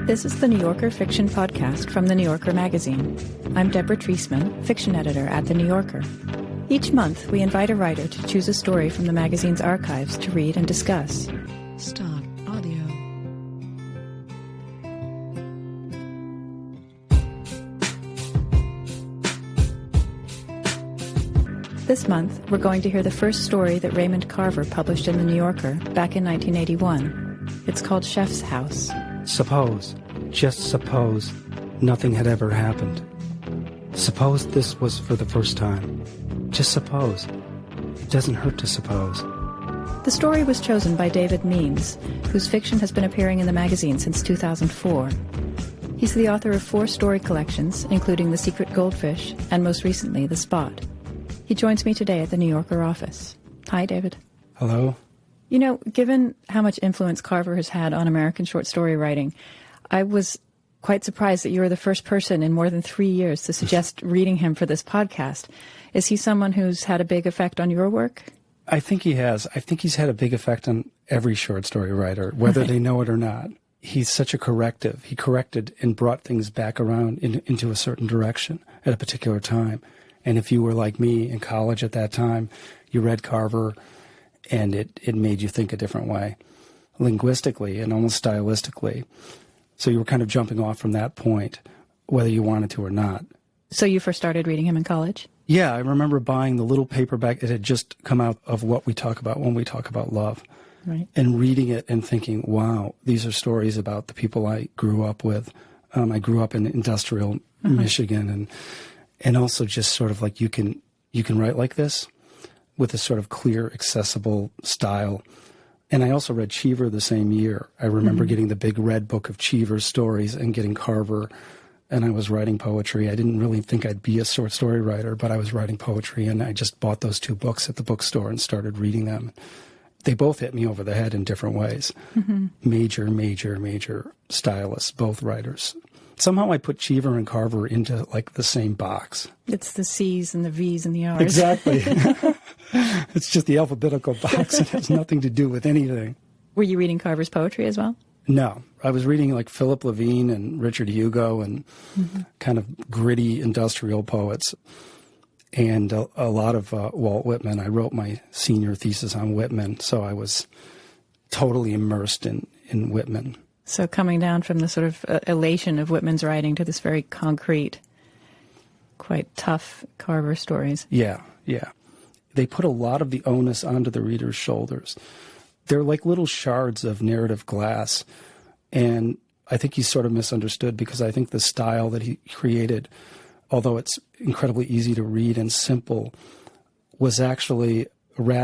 This is the New Yorker Fiction Podcast from The New Yorker magazine. I'm Deborah Treisman, fiction editor at The New Yorker. Each month, we invite a writer to choose a story from the magazine's archives to read and discuss. Stop audio. This month, we're going to hear the first story that Raymond Carver published in The New Yorker back in 1981. It's called Chef's House. Suppose, just suppose, nothing had ever happened. Suppose this was for the first time. Just suppose. It doesn't hurt to suppose. The story was chosen by David Means, whose fiction has been appearing in the magazine since 2004. He's the author of 4 story collections, including The Secret Goldfish and, most recently, The Spot. He joins me today at the New Yorker office. Hi, David. Hello? You know, given how much influence Carver has had on American short story writing, I was quite surprised that you were the first person in more than 3 years to suggest reading him for this podcast. Is he someone who's had a big effect on your work? I think he has. I think he's had a big effect on every short story writer, whether they know it or not. He's such a corrective. He corrected and brought things back around into a certain direction at a particular time. And if you were like me in college at that time, you read Carver, and it made you think a different way, linguistically and almost stylistically. So you were kind of jumping off from that point, whether you wanted to or not. So you first started reading him in college? Yeah, I remember buying the little paperback. It had just come out of What We Talk About When We Talk About Love. Right. And reading it and thinking, wow, these are stories about the people I grew up with. I grew up in industrial Michigan, and also just sort of like you can write like this, with a sort of clear, accessible style. And I also read Cheever the same year. I remember getting the big red book of Cheever's stories and getting Carver, and I was writing poetry. I didn't really think I'd be a short story writer, but I was writing poetry, and I just bought those 2 books at the bookstore and started reading them. They both hit me over the head in different ways. Major stylists, both writers. Somehow I put Cheever and Carver into like the same box. It's the C's and the V's and the R's. Exactly. It's just the alphabetical box. It has nothing to do with anything. Were you reading Carver's poetry as well? No. I was reading like Philip Levine and Richard Hugo and kind of gritty industrial poets, and a lot of Walt Whitman. I wrote my senior thesis on Whitman, so I was totally immersed in Whitman. So coming down from the sort of elation of Whitman's writing to this very concrete, quite tough Carver stories. Yeah. They put a lot of the onus onto the reader's shoulders. They're like little shards of narrative glass. And I think he's sort of misunderstood, because I think the style that he created, although it's incredibly easy to read and simple, was actually radical.